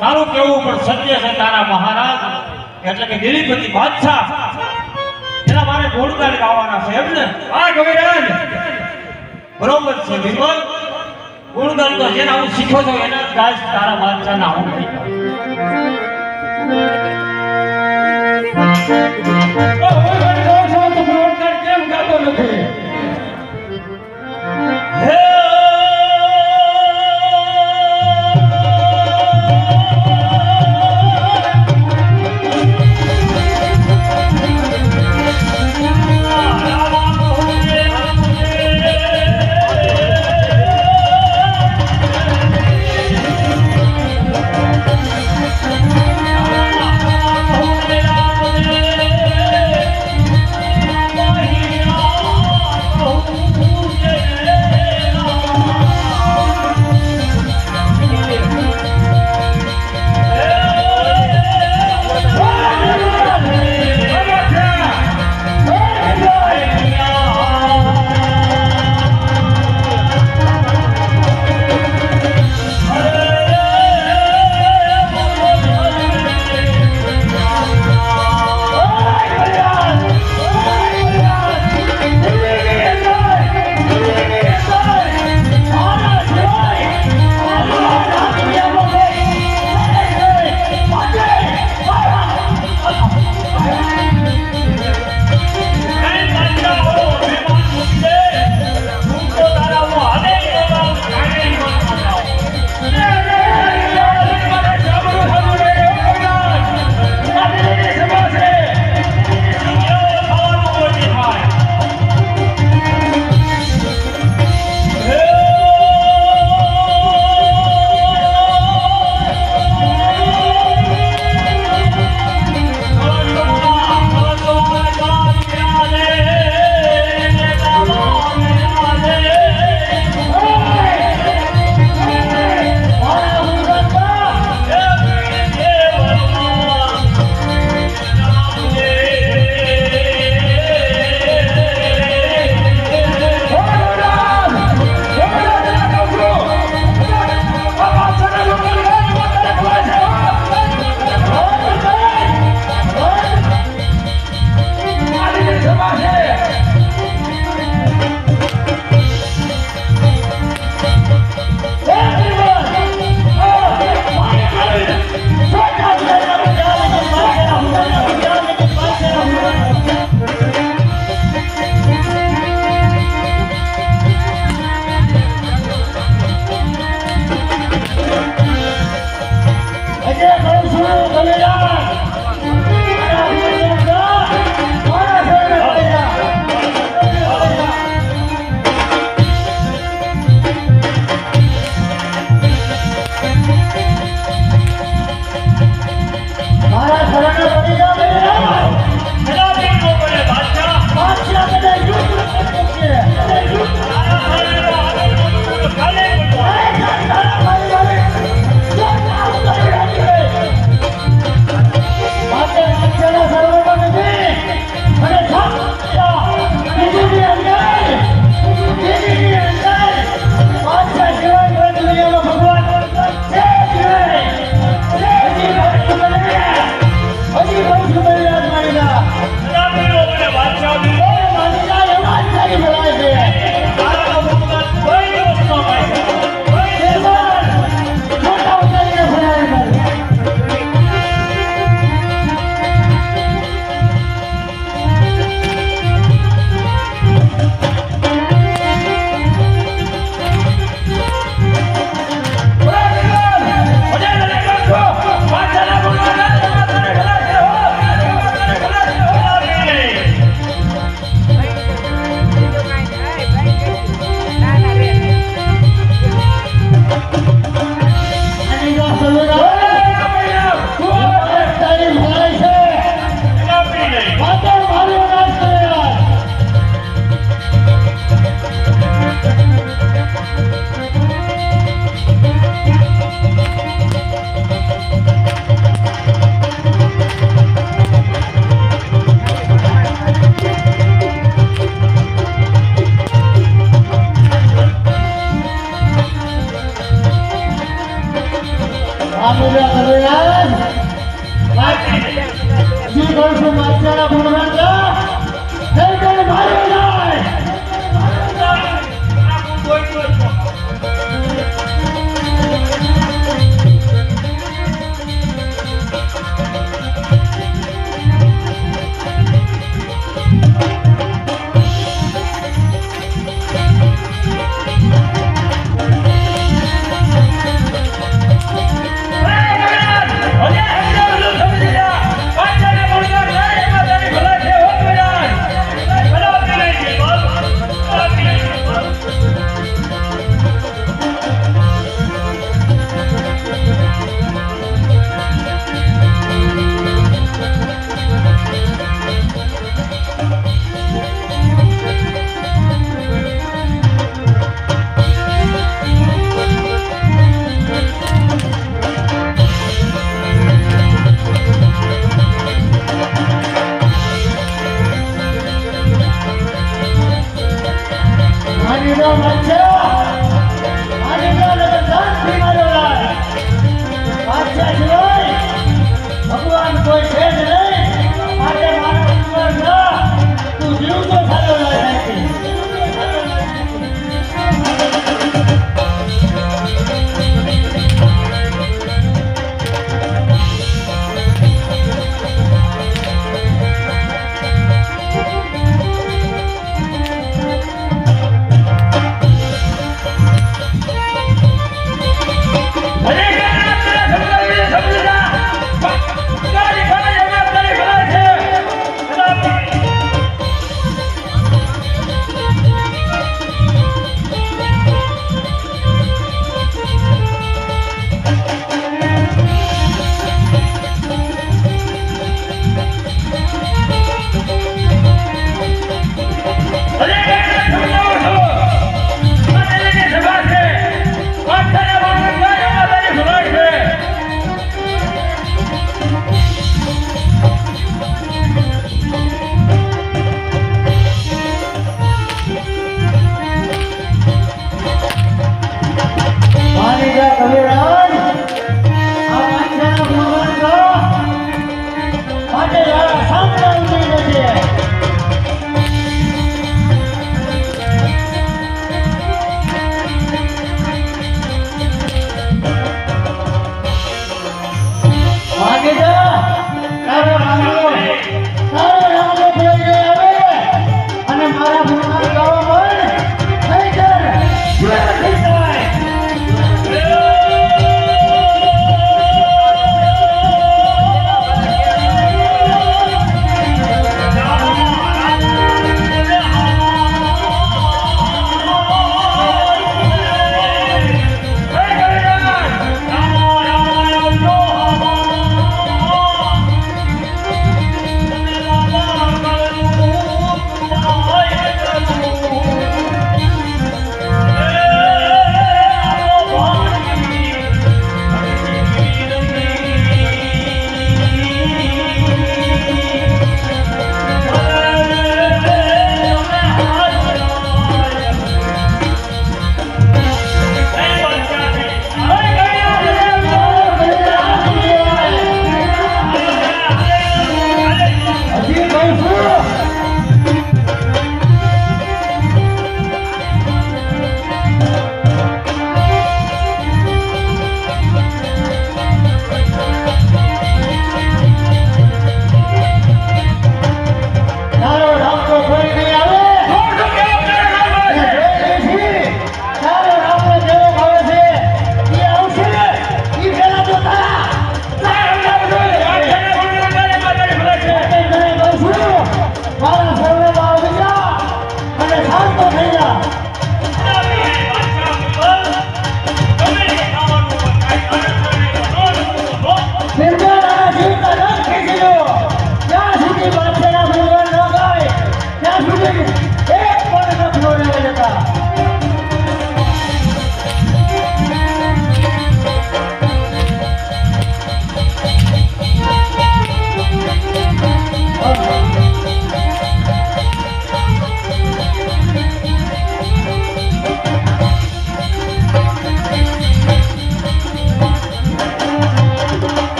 તારું કેવું પણ સત્ય છે તારા મહારાજ એટલે કે દિલીપતિ બાદશાહ એના મારે ગુણગાન ગાવાના છે એમ ને? આ કવિરાજ બરોબર છે બિરબલ, ગુણગાન તો જેના હું શીખો છો એના ગાય તારા બાદશાહના હું નહીં. કેમ ગાતો નથી?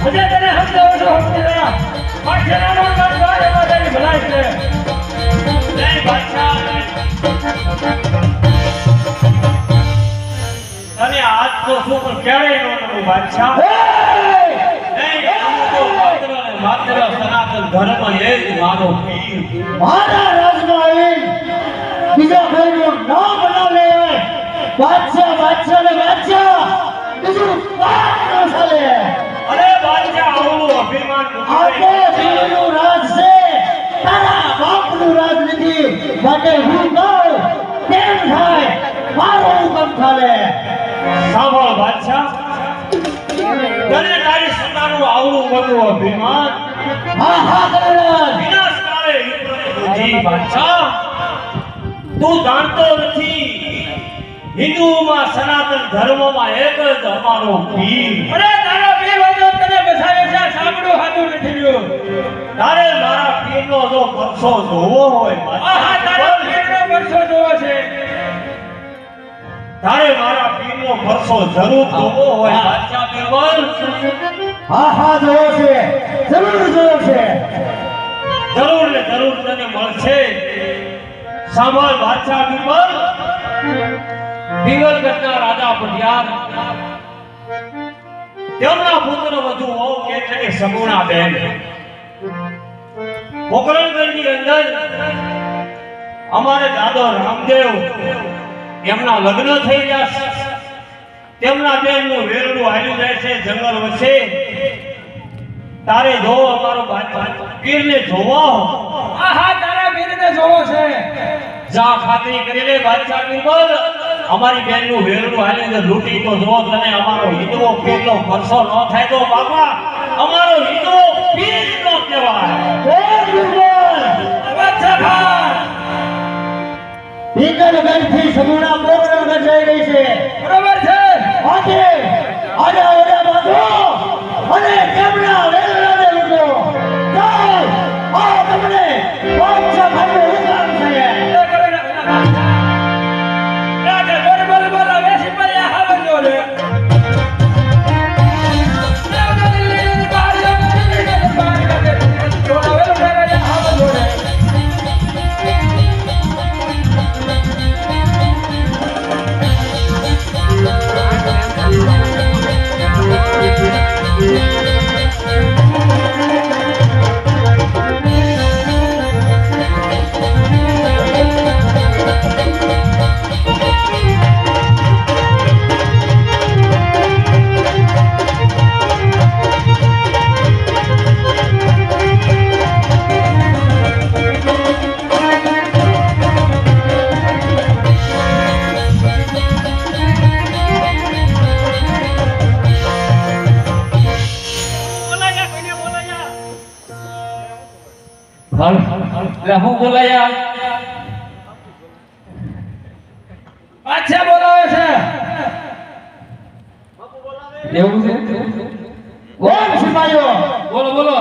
હજે તને સમજાવું છું સમજી પાછળના નોંધમાં બારે બારેની ભલાઈ છે જય બાદશાહ અને આજ તો શું પણ ક્યારેય ન નમું બાદશાહ નહીં હું તો માત્ર ને માત્ર સનાતન ધર્મ એ જ મારો પીર મારા રાજમાં આવીને બીજા કોઈનું નામ બનાવે બાદશાહ બાદશાહ ને બાદશાહ બીજું કાંઈ ન ચાલે અરે બાદશાહ આવડું અભિમાન આપણે દિલ્હીનું રાજ છે તારા બાપનું રાજ નથી માટે હું કહું કેમ થાય મારું હુકમ ચાલે સાંભળ બાદશાહ તને તારી સત્તાનું આવડું મોટું અભિમાન હા હા કમરાજ વિનાશ કાળે બુદ્ધિ બાદશાહ તું જાણતો નથી હિન્દુઓમાં સનાતન ધર્મમાં એક જ અમારો પીર અરે તારા પીર વાજો તને બસાવે છે સાંભળું હાથું નથી રહ્યું તારે મારા પીરનો જો પરસો જોવો હોય આહા તારા પીરનો પરસો જોવો છે તારે મારા પીરનો પરસો જરૂર જોવો હોય બાદશાહ બીરબલ હા હા જોયો છે જરૂર જોયો છે જરૂર ને જરૂર તને મળશે સાંભળ બાદશાહ બીરબલ દિગલગઢના રાજા પટિયાર તેમના પુત્ર વધુ હોવ એટલે કે સગુણા બેન પોકરણગઢની અંદર અમારે દાદો રામદેવ એમના લગ્ન થઈ ગયા તેમના બેનનું વેરડું હાલ્યું જાય છે જંગલ વચ્ચે તારે જો અમારો પીરને જોવો આહા તારા પીરને જોવો છે જા ખાતરી કરી લે બાદશાહ બીરબલ અમારી બેનનું વેરડું હાલીને લૂંટી તો જો તને અમારો હિંદવો પીરનો પરસો ન થાય તો બાપા અમારો હિંદવો પીર નો કહેવાય દિગલગઢથી સગુણા પોકરણગઢ જઈ રહી છે બરોબર છે આજે આજે ઓરે બાંધો અને તેમના વેરડાને લૂંટો ચાલ આ તમને બાદશાહ ખાતે હુકમ છે રાજા બોલ બોલ વેસી પડ્યા હાવજો રે હું બોલાયા પાછા બોલાવે છે એવું છે કોણ સિપાહીઓ બોલો બોલો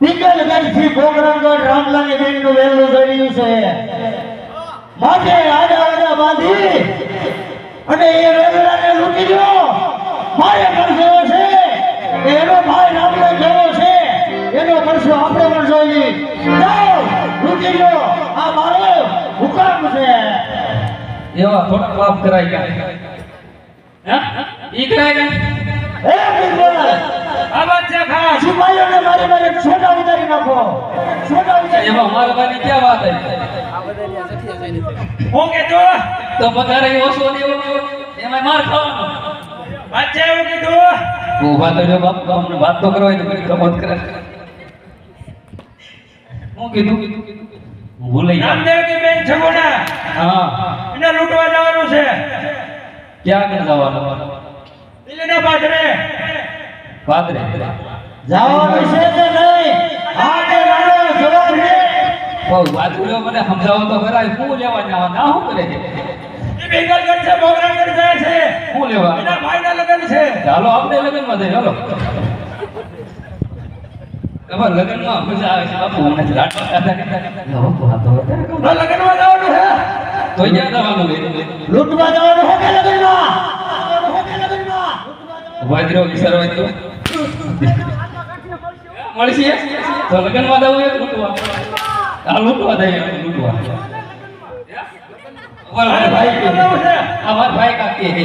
દિગલગઢથી પોકરણગઢ રામલાની બેનનું વેરડું જઈ રહ્યું છે માટે આડા આડા બાંધી અને એ વેરડાને લૂંટી લો મારે પણ જોવો છે એનો ભાઈ રામલો જોવો છે એનો પરસો આપણે પણ જોઈ જાઓ લૂંટી લો આ મારો હુકમ છે એવા થોડા પાપ કરાઈ ગયા હે ઈ કરાઈ ગયા હે બિરબલ આ બાદશાહ ખાન સિપાહીઓને મારી મારે છોટા ઉતારી નાખો છોટા ઉતારી એમાં મારવાની ક્યાં વાત આવી હું કહેતો તો પગાર ઓછો ને એમાં માર ખાવાનો બાદશાહ એવું કીધું ઉભા તો જો બાપ અમને વાત તો કરો તો કોઈ કમત કરે હું કીધું હું ભૂલી ગયા રામદેવની બેન છગુણા હા એને લૂંટવા જવાનું છે ક્યાં કે જવાનું દિલ્હીના પાદરે પાદરે જવાનું છે કે નહીં હા કે મારો જવાબ છે વાતુડો મને સમજાવો તો ખરા શું લેવા જવા ના શું કરે છે એ બેંગલગઢ છે બોગરાગઢ જાય છે શું લેવા એના ભાઈના લગ્ન છે ચાલો આપણે લગ્નમાં જઈએ ચાલો તમારા લગ્નમાં મજા આવે છે બાપુ મને લાડવા ખાતા ખાતા બાપુ આ તો વધારે કહું. આ લગ્નમાં જવાનું છે તો ક્યાં જવાનું છે લૂંટવા જવાનું હો કે લગનમાં હો કે લગનમાં વાદરો વિચારવા દો મળશે તો લગ્નમાં જવું એક લૂંટવા આ લૂંટવા દઈએ લૂંટવા અમારા ભાઈ કે અમારા ભાઈ કાકી હે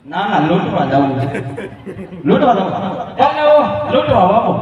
ના ના લૂંટવા જવું છે લૂંટવા જવું લૂંટવા બાપુ